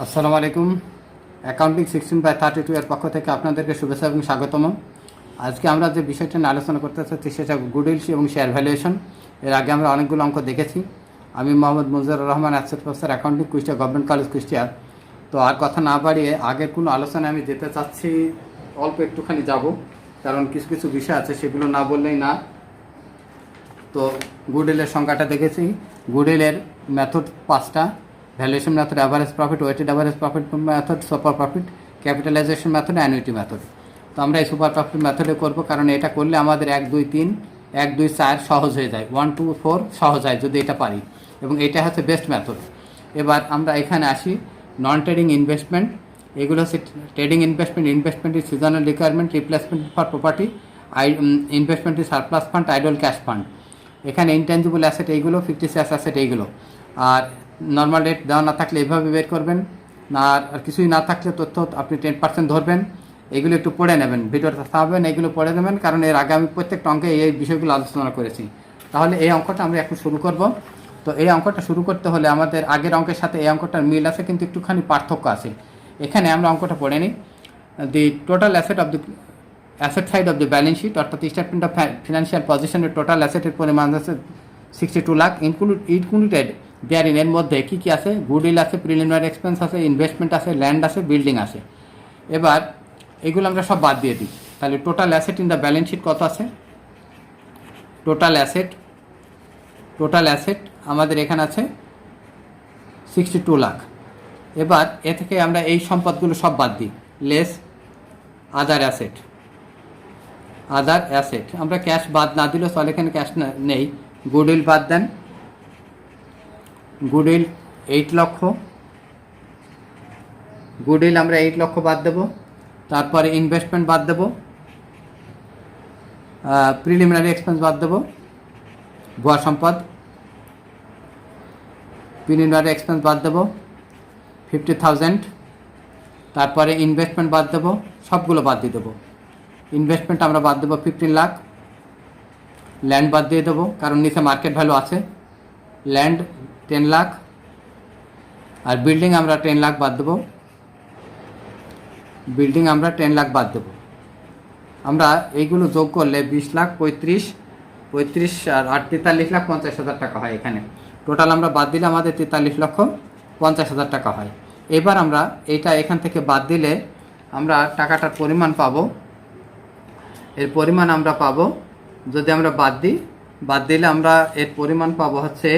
আসসালামু আলাইকুম। অ্যাকাউন্টিং 16/32 এর পক্ষ থেকে আপনাদেরকে শুভেচ্ছা এবং স্বাগতম। আজকে আমরা যে বিষয়টা নিয়ে আলোচনা করতে চাচ্ছি সেটা গুডউইল এবং শেয়ার ভ্যালুয়েশন। এর আগে আমরা অনেকগুলো অঙ্ক দেখেছি। আমি Mohammad Mujibur Rahman, asset professor, accounting, Kushtia government college, Kushtia. তো আর কথা না বাড়িয়ে আগের কোনো আলোচনায় আমি যেতে চাচ্ছি, অল্প একটুখানি যাব, কারণ কিছু কিছু বিষয় আছে সেগুলো না বললেই না। তো গুডউইলের সংখ্যাটা দেখেছি। গুডউইলের মেথড 5টা: valuation method, average profit, weighted average profit method, super profit, capitalization method, annuity method. তো আমরা এই সুপার প্রফিট মেথডে করব, কারণ এটা করলে আমাদের 1 2 3 1 2 4 সহজ হয়ে যায়, 1 2 4 সহজ হয় যদি এটা পারি, এবং এটা হচ্ছে বেস্ট মেথড। এবার আমরা এখানে আসি। নন ট্রেডিং ইনভেস্টমেন্ট, এগুলো হচ্ছে trading investment, investment is seasonal requirement, replacement for property, investment is surplus fund, idol cash fund. এখানে ইনটেনজিবল অ্যাসেট এইগুলো, ফিকটিসিয়াস অ্যাসেট এইগুলো। আর নর্মাল রেট দেওয়া না থাকলে এইভাবে বের করবেন, না আর কিছুই না থাকলে তথ্য আপনি 10% ধরবেন। এগুলো একটু পড়ে নেবেন, ভিডিওটা থামবেন, এগুলো পড়ে নেবেন, কারণ এর আগে আমি প্রত্যেকটা অঙ্কে এই বিষয়গুলো আলোচনা করেছি। তাহলে এই অঙ্কটা আমরা এখন শুরু করব। তো এই অঙ্কটা শুরু করতে হলে আমাদের আগের অঙ্কের সাথে এই অঙ্কটার মিল আছে, কিন্তু একটুখানি পার্থক্য আছে। এখানে আমরা অঙ্কটা পড়ে নিই। The total asset of the asset side of the balance sheet, অর্থাৎ স্টেটমেন্ট অফ ফিনান্সিয়াল পজিশনের টোটাল অ্যাসেটের পরিমাণ আছে 62 লাখ। ইনক্লুডেড দেয়ারিন, এর মধ্যে কী কী আছে? গুডউইল আছে, প্রিলিমিনারি এক্সপেন্স আছে, ইনভেস্টমেন্ট আছে, ল্যান্ড আছে, বিল্ডিং আছে। এবার এগুলো আমরা সব বাদ দিয়ে দিই। তাহলে total asset in the balance sheet কত আছে? টোটাল অ্যাসেট আমাদের এখানে আছে 62 লাখ। এবার এ থেকে আমরা এই সম্পদগুলো সব বাদ দিই, লেস আদার অ্যাসেট। আমরা ক্যাশ বাদ না দিলেও চলে, এখানে ক্যাশ নেই। গুডউইল বাদ দেন, গুডউইল 8 লক্ষ, গুডউইল আমরা 8 লক্ষ বাদ দেব। তারপরে ইনভেস্টমেন্ট বাদ দেব, প্রিলিমিনারি এক্সপেন্স বাদ দেব, ভুয়া সম্পদ, প্রিলিমিনারি এক্সপেন্স বাদ দেব 50,000। তারপরে ইনভেস্টমেন্ট বাদ দেব, সবগুলো বাদ দিয়ে দেবো। ইনভেস্টমেন্ট আমরা বাদ দেবো 15 লাখ। ল্যান্ড বাদ দিয়ে দেবো, কারণ নিচে মার্কেট ভ্যালু আছে। ল্যান্ড 10 লাখ। আর বিল্ডিং আমরা 10 লাখ বাদ দেবো, বিল্ডিং আমরা 10 লাখ বাদ দেবো। আমরা এইগুলো যোগ করলে 20 লাখ, 35 আর 43 লাখ 50,000 টাকা হয়। এখানে টোটাল আমরা বাদ দিলে আমাদের 43 লক্ষ 50,000 টাকা হয়। এবার আমরা এইটা এখান থেকে বাদ দিলে আমরা টাকাটার পরিমাণ পাবো। এর পরিমাণ আমরা পাবো, যদি আমরা বাদ দিলে আমরা এর পরিমাণ পাবো হচ্ছে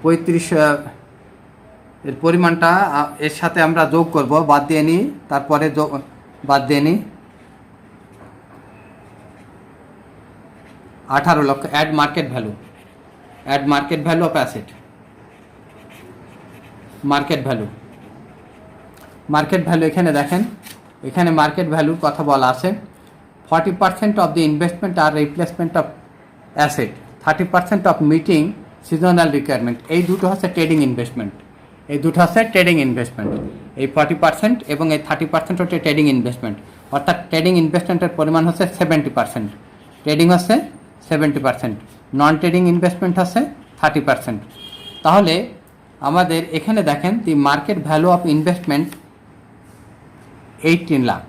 35। এর পরিমাণটা এর সাথে আমরা যোগ করব, বাদ দিয়ে নিই, তারপরে বাদ দিয়ে নিই 18 lakh. Add market value of asset. Market value এখানে দেখেন, এখানে মার্কেট ভ্যালুর কথা বলা আছে। 40% অফ দি ইনভেস্টমেন্ট আর replacement of asset, 30% of meeting seasonal requirement. এই দুটো হচ্ছে ট্রেডিং ইনভেস্টমেন্ট। এই 40% এবং এই 30% হচ্ছে ট্রেডিং ইনভেস্টমেন্ট। অর্থাৎ ট্রেডিং ইনভেস্টমেন্টের পরিমাণ হচ্ছে 70%, ট্রেডিং হচ্ছে 70%, নন ট্রেডিং ইনভেস্টমেন্ট হচ্ছে 30%। তাহলে আমাদের এখানে দেখেন, the market value of investment 18 lakh,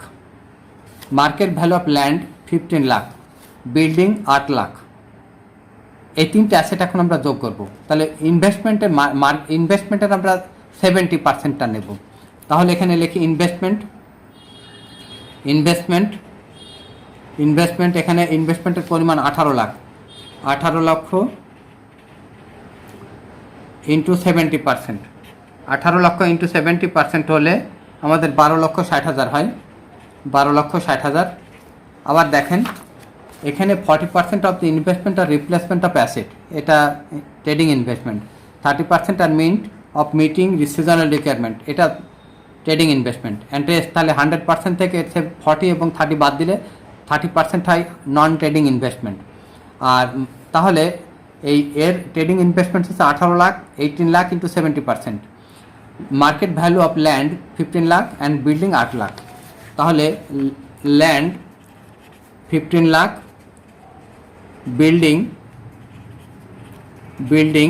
market value of land 15 lakh, building 8 lakh. এই তিনটে অ্যাসেট এখন আমরা যোগ করব। তাহলে ইনভেস্টমেন্টের আমরা 70%টা নেব। তাহলে এখানে লিখি ইনভেস্টমেন্ট। এখানে ইনভেস্টমেন্টের পরিমাণ 18 লাখ। 18 লক্ষ ইন্টু 70%, 18 লক্ষ ইন্টু 70% হলে আমাদের 12,60,000 হয়। 12,60,000। আবার দেখেন, এখানে 40% অফ দি ইনভেস্টমেন্ট আর রিপ্লেসমেন্ট অফ অ্যাসেট, এটা ট্রেডিং ইনভেস্টমেন্ট। 30% আর মিটিং সিজনাল রিকোয়ারমেন্ট, এটা ট্রেডিং ইনভেস্টমেন্ট। ইন্টারেস্ট, তাহলে 100% থেকে 40 এবং 30 বাদ দিলে 30% হয় নন ট্রেডিং ইনভেস্টমেন্ট। আর তাহলে এর ট্রেডিং ইনভেস্টমেন্ট হচ্ছে 18 lakh, 18 lakh into 70%। Market value of land 15 lakh and building 8 lakh. তাহলে ল্যান্ড 15 লাখ, বিল্ডিং 8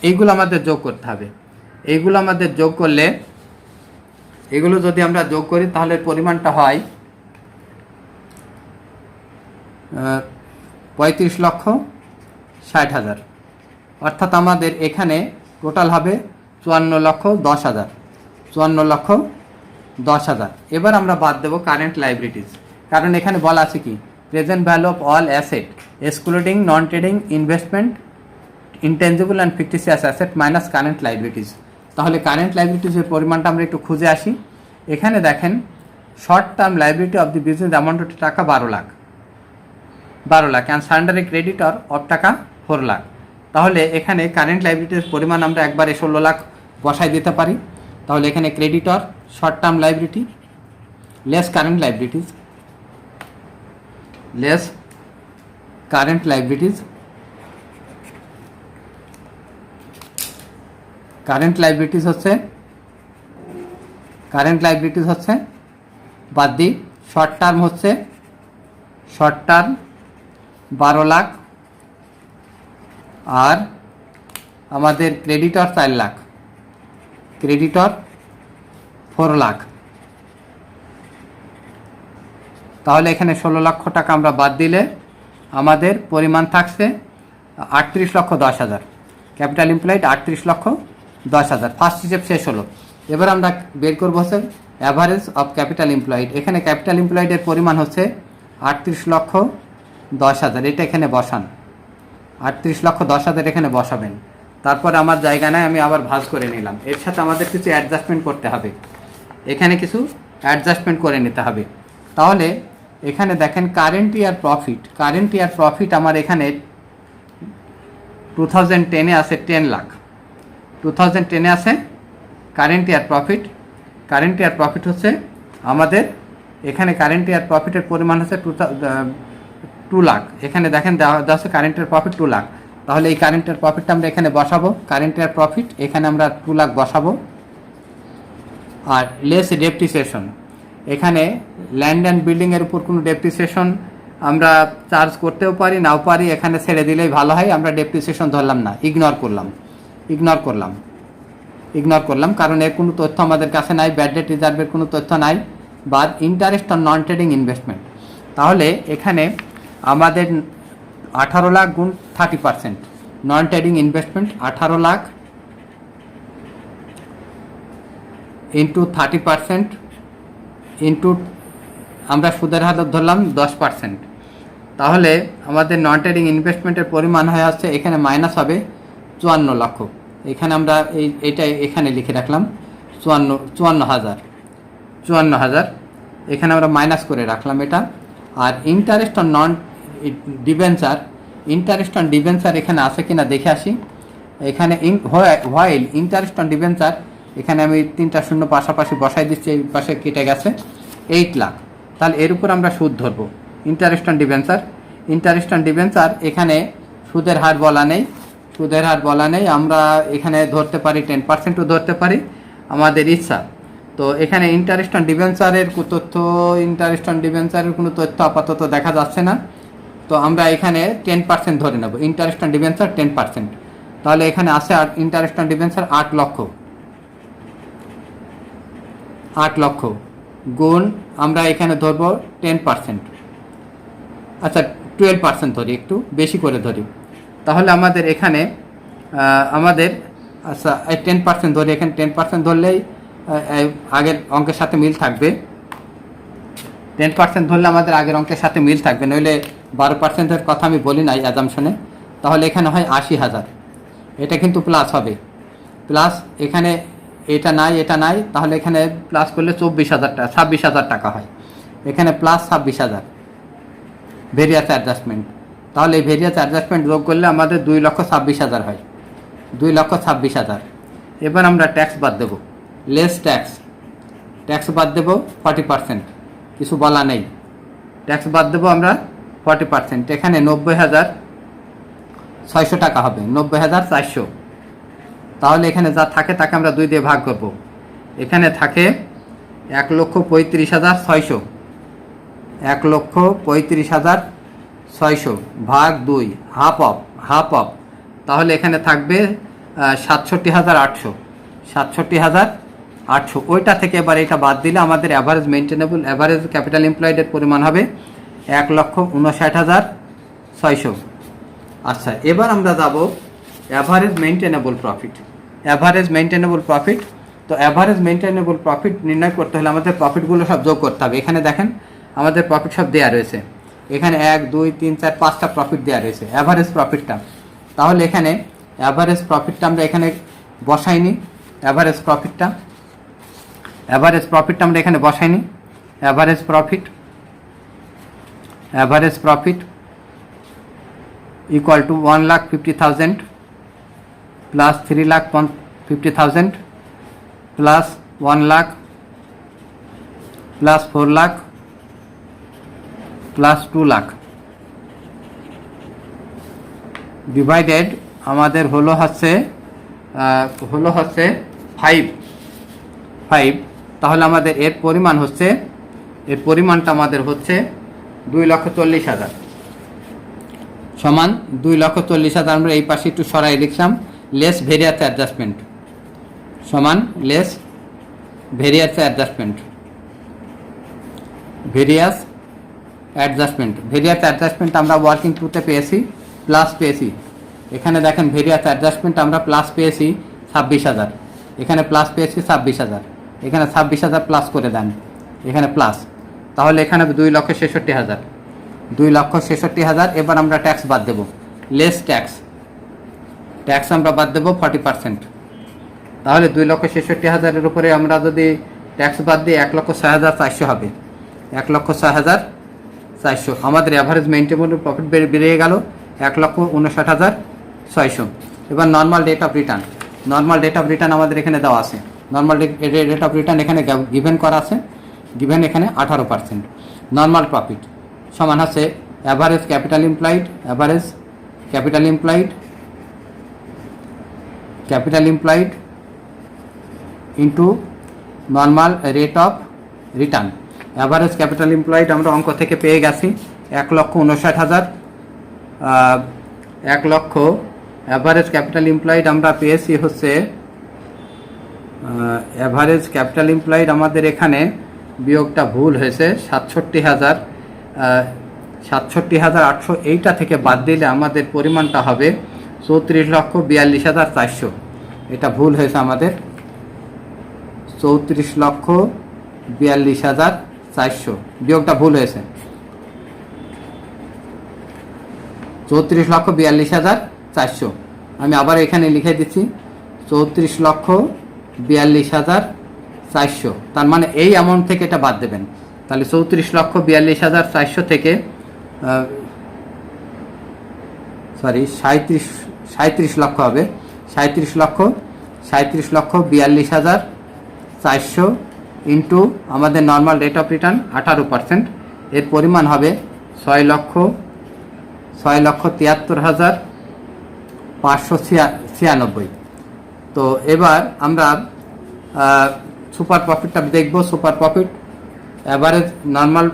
এইগুলো আমাদের যোগ করতে হবে। এইগুলো আমাদের যোগ করলে, এগুলো যদি আমরা যোগ করি তাহলে পরিমাণটা হয় 35,60,000। অর্থাৎ আমাদের এখানে টোটাল হবে 54,10,000, 54,10,000। এবার আমরা বাদ দেবো কারেন্ট লাইবিলিটিস, কারণ এখানে বলা আছে কি present value of all asset excluding non trading investment intangible and fictitious asset minus current liabilities. তাহলে কারেন্ট লাইবিলিটিসের পরিমাণটা আমরা একটু খুঁজে আসি। এখানে দেখেন short term liability of the business amount টাকা 12 লাখ অ্যান্ড সারেন্ডারে ক্রেডিটর অফ টাকা 4 লাখ। তাহলে এখানে কারেন্ট লাইবিলিটির পরিমাণ আমরা একবারে 16 লাখ বসাই দিতে পারি। তাহলে এখানে creditor short term liability less current liabilities, less current liabilities, current liabilities হচ্ছে বাদ দিই, শর্ট টার্ম 12 লাখ আর আমাদের ক্রেডিটর 4 লাখ, ক্রেডিটর 4 লাখ। তাহলে এখানে 16 লক্ষ টাকা আমরা বাদ দিলে আমাদের পরিমাণ থাকছে 38,10,000। Capital employed 38,10,000। ফার্স্ট হিসেব শেষ হলো। এবার আমরা বের করবো হচ্ছে অ্যাভারেজ অফ ক্যাপিটাল এমপ্লয়েড। এখানে ক্যাপিটাল এমপ্লয়েডের পরিমাণ হচ্ছে 38,10,000। এটা এখানে বসান, 38,10,000 এখানে বসাবেন। তারপর আমার জায়গা নেয় আমি আবার ভাঁজ করে নিলাম। এর সাথে আমাদের কিছু অ্যাডজাস্টমেন্ট করতে হবে, এখানে কিছু অ্যাডজাস্টমেন্ট করে নিতে হবে। তাহলে এখানে দেখেন কারেন্ট ইয়ার প্রফিট আমার এখানে 2010-এ আছে 10 লাখ, 2010-এ আছে কারেন্ট ইয়ার প্রফিট হচ্ছে আমাদের এখানে কারেন্ট ইয়ার প্রফিটের পরিমাণ হচ্ছে 2 লাখ। এখানে দেখেন দেওয়া আছে কারেন্ট ইয়ার প্রফিট 2 লাখ। তাহলে এই কারেন্ট ইয়ার প্রফিটটা আমরা এখানে বসাবো, কারেন্ট ইয়ার প্রফিট এখানে আমরা 2 লাখ বসাবো। আর লেস ডেপ্রিসিয়েশন, এখানে ল্যান্ড অ্যান্ড বিল্ডিংয়ের উপর কোনো ডেপ্রিসিয়েশন আমরা চার্জ করতেও পারি নাও পারি, এখানে ছেড়ে দিলেই ভালো হয়। আমরা ডেপ্রিসিয়েশন ধরলাম না, ইগনোর করলাম কারণ এর কোনো তথ্য আমাদের কাছে নাই, ব্যাড ডেট রিজার্ভের কোনো তথ্য নাই। বাদ interest on non trading investment, তাহলে এখানে আমাদের 18 লাখ গুণ 30%, নন trading investment 18 lakh into 30% into আমরা সুদের হার ধরলাম 10%। তাহলে আমাদের নন ট্রেডিং ইনভেস্টমেন্টের পরিমাণ হয়ে আসছে এখানে মাইনাস হবে 54 লক্ষ। এখানে আমরা এইটা এখানে লিখে রাখলাম 54,000 এখানে আমরা মাইনাস করে রাখলাম এটা। আর ইন্টারেস্ট অন ডিবেঞ্চার এখানে আছে কিনা দেখে আসি। এখানে হোয়াইল ইন্টারেস্ট অন ডিবেঞ্চার, এখানে আমি 3টা শূন্য পাশাপাশি বসাই দিচ্ছি, এই পাশে কেটে গেছে 8 লাখ। তাহলে এর উপর আমরা সুদ ধরবো। ইন্টারেস্ট অন ডিবেঞ্চার এখানে সুদের হার বলা নেই, আমরা এখানে ধরতে পারি 10%ও ধরতে পারি আমাদের ইচ্ছা। তো এখানে ইন্টারেস্ট অন ডিবেঞ্চারের কোনো তথ্য আপাতত দেখা যাচ্ছে না। তো আমরা এখানে 10% ধরে নেব, ইন্টারেস্ট অন ডিবেঞ্চার 10%। তাহলে এখানে আছে ইন্টারেস্ট অন ডিবেঞ্চার 8 লক্ষ গুণ আমরা এখানে ধরবো 10%, আচ্ছা 12% ধরি, একটু বেশি করে ধরি। তাহলে আমাদের এখানে আচ্ছা 10% ধরি, এখানে 10% ধরলেই আগের অঙ্কের সাথে মিল থাকবে। 10% ধরলে আমাদের আগের অঙ্কের সাথে মিল থাকবে, নইলে 12%-এর কথা আমি বলি নাই অ্যাজাম্পশনে। তাহলে এখানে হয় 80,000, এটা কিন্তু প্লাস হবে, প্লাস এখানে এটা নাই, তাহলে এখানে প্লাস করলে 26,000 টাকা হয়, এখানে প্লাস 26,000 ভেরিয়াস অ্যাডজাস্টমেন্ট। তাহলে এই ভেরিয়াস অ্যাডজাস্টমেন্ট যোগ করলে আমাদের 2,26,000 হয়, 2,26,000। এবার আমরা ট্যাক্স বাদ দেবো, লেস ট্যাক্স বাদ দেবো 40%, কিছু বলা নেই, ট্যাক্স বাদ দেবো আমরা 40%। এখানে 90,600 টাকা হবে, 90,400। তাহলে এখানে যা থাকে তাকে আমরা 2 দিয়ে ভাগ করব। এখানে থাকে 1,35,600, 1,35,600 ভাগ 2, হাফ অফ। তাহলে এখানে থাকবে 67,800 ওইটা থেকে এবার এটা বাদ দিলে আমাদের অ্যাভারেজ মেনটেনেবল অ্যাভারেজ ক্যাপিটাল এমপ্লয়েডের পরিমাণ হবে 1,59,600। আচ্ছা, এবার আমরা যাব average maintainable profit. Average maintainable profit, তো অ্যাভারেজ মেনটেনেবল প্রফিট নির্ণয় করতে হলে আমাদের প্রফিটগুলো সব যোগ করতে হবে। এখানে দেখেন আমাদের প্রফিট সব দেওয়া রয়েছে, এখানে 1 2 3 4 5টা প্রফিট দেওয়া রয়েছে অ্যাভারেজ প্রফিটটা। তাহলে এখানে অ্যাভারেজ প্রফিটটা আমরা এখানে বসাইনি, অ্যাভারেজ প্রফিটটা আমরা এখানে বসাইনি। Average profit equal to 1,50,000 plus 3,50,000 plus 1 lakh plus 4 lakh plus 2 lakh divided আমাদের হলো হচ্ছে 5। তাহলে আমাদের এর পরিমাণটা আমাদের হচ্ছে 2,40,000 সমান 2,40,000। আমরা এই পাশে একটু সরাই লিখলাম, লেস ভেরিয়াস অ্যাডজাস্টমেন্ট সমান লেস ভেরিয়াস অ্যাডজাস্টমেন্ট আমরা ওয়ার্কিং টুতে পেয়েছি, প্লাস পেয়েছি। এখানে দেখেন ভেরিয়াস অ্যাডজাস্টমেন্ট আমরা প্লাস পেয়েছি 26,000, এখানে প্লাস পেয়েছি 26,000, এখানে 26,000 প্লাস করে দেন, এখানে প্লাস। তাহলে এখানে 2,66,000। এবার আমরা ট্যাক্স বাদ দেব, লেস ট্যাক্স আমরা বাদ দেব 40%। তাহলে 2,66,000-এর উপরে আমরা যদি ট্যাক্স বাদ দিই 1,06,400 হবে, 1,06,400। আমাদের অ্যাভারেজ মেইনটেনেবল প্রফিট বেরিয়ে গেল 1,59,600। এবার নর্মাল রেট অফ রিটার্ন আমাদের এখানে দেওয়া আছে। নর্মাল রেট অফ রিটার্ন এখানে গিভেন করা আছে, গিভেন এখানে 18%। নর্মাল প্রফিট সমান হচ্ছে average capital employed into normal rate of return. Average capital employed আমরা অঙ্ক থেকে পেয়ে গেছি 1,59,000। 1 লক্ষ অ্যাভারেজ ক্যাপিটাল এমপ্লয়েড আমরা পেয়েছি হচ্ছে অ্যাভারেজ ক্যাপিটাল এমপ্লয়েড আমাদের এখানে বিয়োগটা ভুল হয়েছে 67,800। এইটা থেকে বাদ দিলে আমাদের পরিমাণটা হবে 34,42,400। এটা ভুল হয়েছে আমাদের 34,42,400, বিয়োগটা ভুল হয়েছে 34,42,400। আমি আবার এখানে লিখে দিচ্ছি 34,42,400। তার মানে এই অ্যামাউন্ট থেকে এটা বাদ দেবেন। তাহলে 34,42,400 থেকে 37 লক্ষ হবে, 37,42,400 ইন্টু আমাদের নর্মাল রেট অফ রিটার্ন 18%। এর পরিমাণ হবে 6,73,596। তো এবার আমরা সুপার প্রফিটটা দেখব। Super profit average normal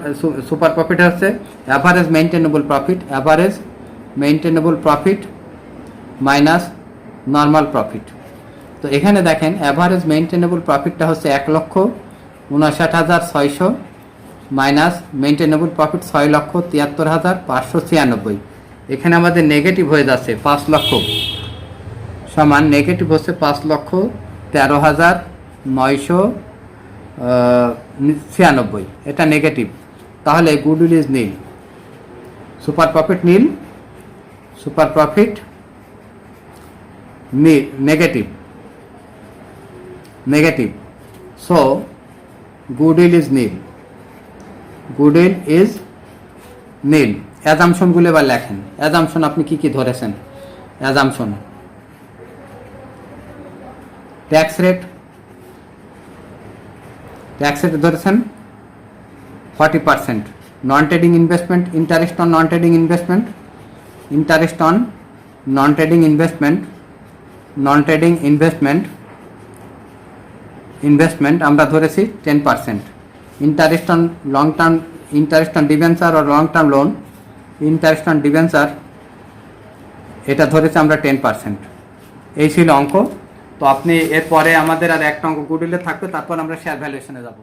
super profit হচ্ছে average maintainable profit minus normal profit. তো এখানে দেখেন অ্যাভারেজ মেইনটেনেবল প্রফিটটা হচ্ছে 1,59,600 মাইনাস মেইনটেনেবল প্রফিট 6,73,596। এখানে আমাদের নেগেটিভ হয়ে যাচ্ছে 5 লক্ষ সমান নেগেটিভ হচ্ছে 5,13,996। এটা নেগেটিভ। তাহলে goodwill is nil, super profit nil, super profit negative. So goodwill is nil, অ্যাজাম্পশনগুলো এবার লেখেন। অ্যাজাম্পশন আপনি কি ধরেছেন? অ্যাজাম্পশন ট্যাক্স রেট ধরেছেন 40%। Non trading investment, interest on non trading investment আমরা ধরেছি 10%। ইন্টারেস্ট অন ডিবেঞ্চার আর long term loan, interest on debenture এটা ধরেছি আমরা 10%। এই ছিল অঙ্ক। তো আপনি এরপরে আমাদের আর একটা অঙ্ক গুডউইলে থাকবে, তারপর আমরা শেয়ার ভ্যালুয়েশনে যাব।